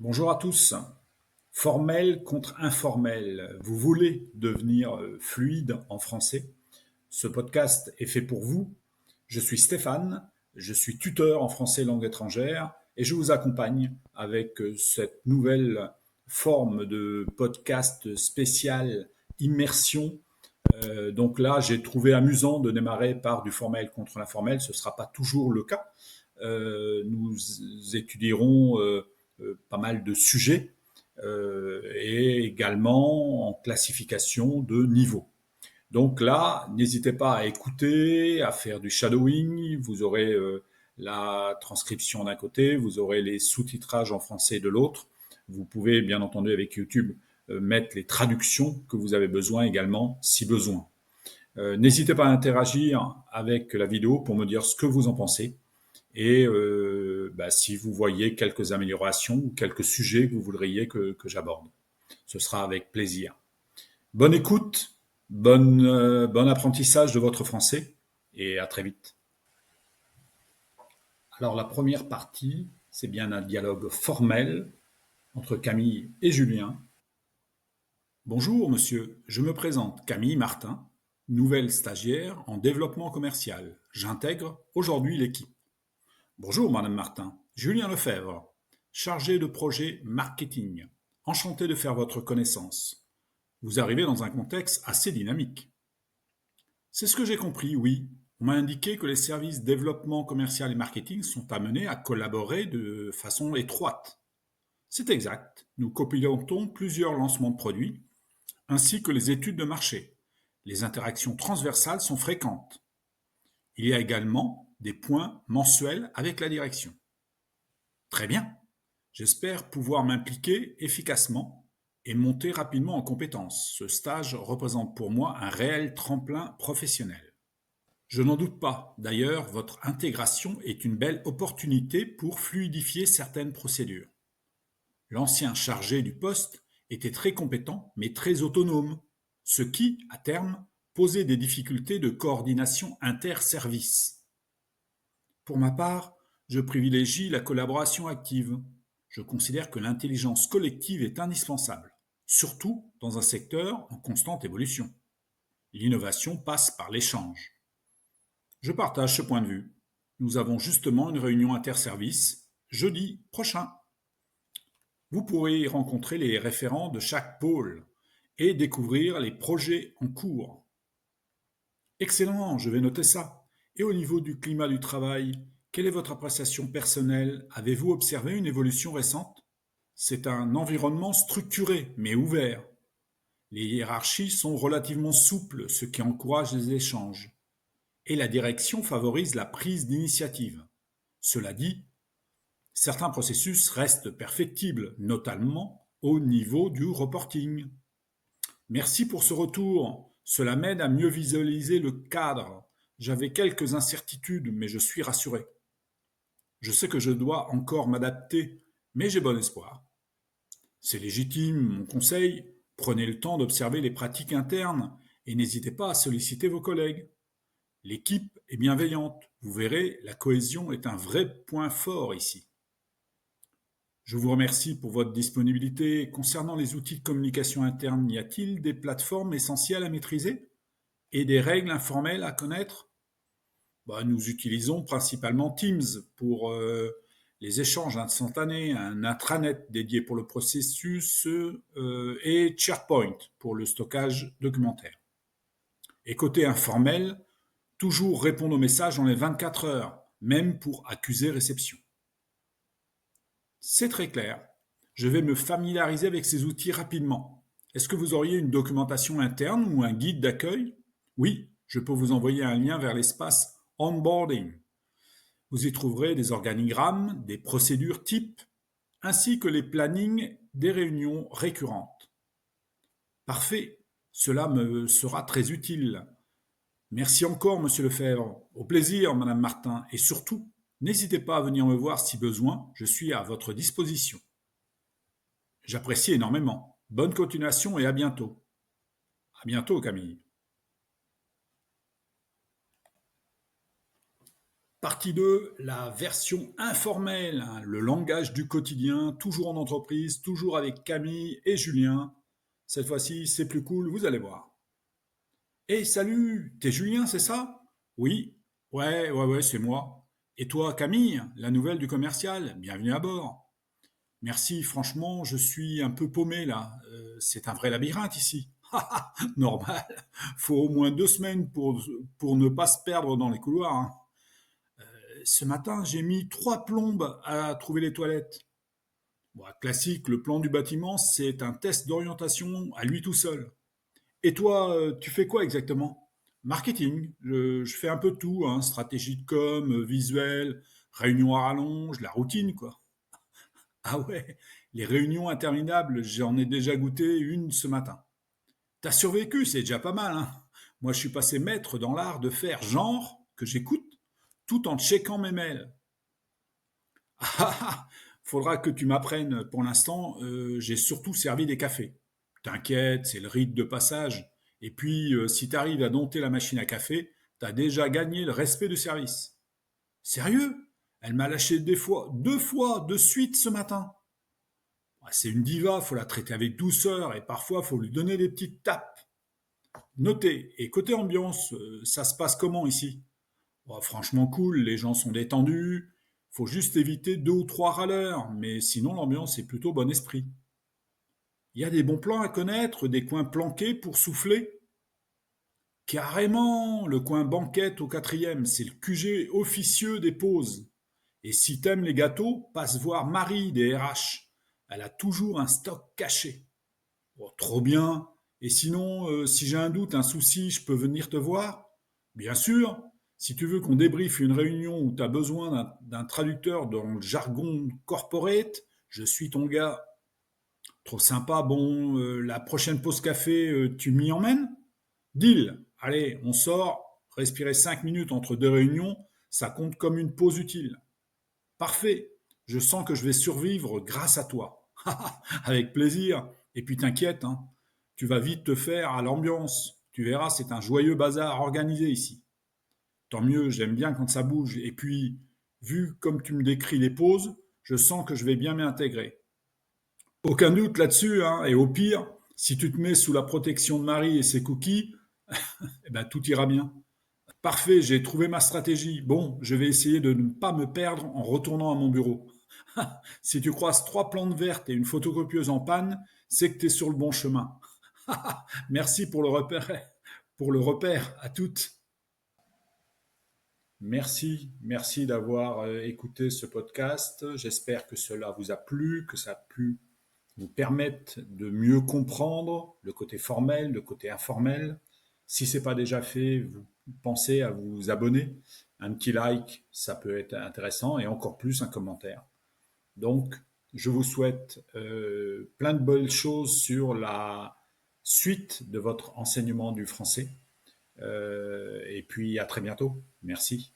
Bonjour à tous. Formel contre informel. Vous voulez devenir fluide en français? Ce podcast est fait pour vous. Je suis Stéphane, je suis tuteur en français langue étrangère et je vous accompagne avec cette nouvelle forme de podcast spécial immersion. Donc là, j'ai trouvé amusant de démarrer par du formel contre l'informel. Ce ne sera pas toujours le cas. Nous étudierons pas mal de sujets et également en classification de niveau. Donc là, n'hésitez pas à écouter, à faire du shadowing. Vous aurez la transcription d'un côté, vous aurez les sous-titrages en français de l'autre. Vous pouvez, bien entendu, avec YouTube, mettre les traductions que vous avez besoin également, si besoin. N'hésitez pas à interagir avec la vidéo pour me dire ce que vous en pensez et si vous voyez quelques améliorations ou quelques sujets que vous voudriez que j'aborde. Ce sera avec plaisir. Bonne écoute, bon apprentissage de votre français et à très vite. Alors la première partie, c'est bien un dialogue formel entre Camille et Julien. Bonjour monsieur, je me présente Camille Martin, nouvelle stagiaire en développement commercial. J'intègre aujourd'hui l'équipe. Bonjour madame Martin, Julien Lefebvre, chargé de projet marketing. Enchanté de faire votre connaissance. Vous arrivez dans un contexte assez dynamique. C'est ce que j'ai compris, oui. On m'a indiqué que les services développement commercial et marketing sont amenés à collaborer de façon étroite. C'est exact. Nous copilotons plusieurs lancements de produits, ainsi que les études de marché. Les interactions transversales sont fréquentes. Il y a également des points mensuels avec la direction. Très bien. J'espère pouvoir m'impliquer efficacement et monter rapidement en compétences. Ce stage représente pour moi un réel tremplin professionnel. Je n'en doute pas. D'ailleurs, votre intégration est une belle opportunité pour fluidifier certaines procédures. L'ancien chargé du poste était très compétent mais très autonome, ce qui, à terme, posait des difficultés de coordination inter-services. Pour ma part, je privilégie la collaboration active. Je considère que l'intelligence collective est indispensable, surtout dans un secteur en constante évolution. L'innovation passe par l'échange. Je partage ce point de vue. Nous avons justement une réunion interservice jeudi prochain. Vous pourrez y rencontrer les référents de chaque pôle et découvrir les projets en cours. Excellent, je vais noter ça. Et au niveau du climat du travail, quelle est votre appréciation personnelle? Avez-vous observé une évolution récente? C'est un environnement structuré, mais ouvert. Les hiérarchies sont relativement souples, ce qui encourage les échanges. Et la direction favorise la prise d'initiative. Cela dit, certains processus restent perfectibles, notamment au niveau du reporting. Merci pour ce retour. Cela m'aide à mieux visualiser le cadre. J'avais quelques incertitudes, mais je suis rassuré. Je sais que je dois encore m'adapter, mais j'ai bon espoir. C'est légitime, mon conseil. Prenez le temps d'observer les pratiques internes et n'hésitez pas à solliciter vos collègues. L'équipe est bienveillante. Vous verrez, la cohésion est un vrai point fort ici. Je vous remercie pour votre disponibilité. Concernant les outils de communication interne, y a-t-il des plateformes essentielles à maîtriser et des règles informelles à connaître? Nous utilisons principalement Teams pour les échanges instantanés, un intranet dédié pour le processus et SharePoint pour le stockage documentaire. Et côté informel, toujours répondre aux messages dans les 24 heures, même pour accuser réception. C'est très clair. Je vais me familiariser avec ces outils rapidement. Est-ce que vous auriez une documentation interne ou un guide d'accueil? Oui, je peux vous envoyer un lien vers l'espace Onboarding. Vous y trouverez des organigrammes, des procédures types, ainsi que les plannings des réunions récurrentes. Parfait, cela me sera très utile. Merci encore, monsieur Lefebvre. Au plaisir, madame Martin, et surtout, n'hésitez pas à venir me voir si besoin, je suis à votre disposition. J'apprécie énormément. Bonne continuation et à bientôt. À bientôt, Camille. Partie 2, la version informelle, hein, le langage du quotidien, toujours en entreprise, toujours avec Camille et Julien. Cette fois-ci, c'est plus cool, vous allez voir. Hey, salut, t'es Julien, c'est ça? Oui, ouais, c'est moi. Et toi, Camille, la nouvelle du commercial, bienvenue à bord. Merci, franchement, je suis un peu paumé là. C'est un vrai labyrinthe ici. Normal, faut au moins 2 semaines pour ne pas se perdre dans les couloirs, hein. Ce matin, j'ai mis 3 plombes à trouver les toilettes. Bon, classique, le plan du bâtiment, c'est un test d'orientation à lui tout seul. Et toi, tu fais quoi exactement? Marketing. Je fais un peu de tout, hein, stratégie de com, visuel, réunion à rallonge, la routine, quoi. Ah ouais, les réunions interminables, j'en ai déjà goûté une ce matin. T'as survécu, c'est déjà pas mal, hein. Moi, je suis passé maître dans l'art de faire genre que j'écoute tout en checkant mes mails. Ah, faudra que tu m'apprennes. Pour l'instant, j'ai surtout servi des cafés. T'inquiète, c'est le rite de passage. Et puis, si t'arrives à dompter la machine à café, t'as déjà gagné le respect du service. Sérieux? Elle m'a lâché 2 fois de suite ce matin. Ah, c'est une diva, faut la traiter avec douceur et parfois faut lui donner des petites tapes. Notez. Et côté ambiance, ça se passe comment ici? Bon, franchement cool, les gens sont détendus. Faut juste éviter 2 ou 3 râleurs, mais sinon l'ambiance est plutôt bon esprit. Il y a des bons plans à connaître, des coins planqués pour souffler. Carrément, le coin banquette au 4e, c'est le QG officieux des pauses. Et si t'aimes les gâteaux, passe voir Marie des RH. Elle a toujours un stock caché. Oh, trop bien. Et sinon, si j'ai un doute, un souci, je peux venir te voir? Bien sûr. Si tu veux qu'on débriefe une réunion où tu as besoin d'un traducteur dans le jargon corporate, je suis ton gars. Trop sympa. Bon, la prochaine pause café, tu m'y emmènes? Deal. Allez, on sort. Respirer 5 minutes entre 2 réunions, ça compte comme une pause utile. Parfait. Je sens que je vais survivre grâce à toi. Avec plaisir. Et puis t'inquiète, hein, tu vas vite te faire à l'ambiance. Tu verras, c'est un joyeux bazar organisé ici. Tant mieux, j'aime bien quand ça bouge. Et puis, vu comme tu me décris les pauses, je sens que je vais bien m'y intégrer. Aucun doute là-dessus, hein, et au pire, si tu te mets sous la protection de Marie et ses cookies, eh ben, tout ira bien. Parfait, j'ai trouvé ma stratégie. Bon, je vais essayer de ne pas me perdre en retournant à mon bureau. Si tu croises 3 plantes vertes et une photocopieuse en panne, c'est que tu es sur le bon chemin. Merci pour le repère. Pour le repère, à toutes. Merci d'avoir écouté ce podcast. J'espère que cela vous a plu, que ça a pu vous permettre de mieux comprendre le côté formel, le côté informel. Si ce n'est pas déjà fait, vous pensez à vous abonner. Un petit like, ça peut être intéressant, et encore plus un commentaire. Donc, je vous souhaite plein de bonnes choses sur la suite de votre enseignement du français. Et puis à très bientôt. Merci.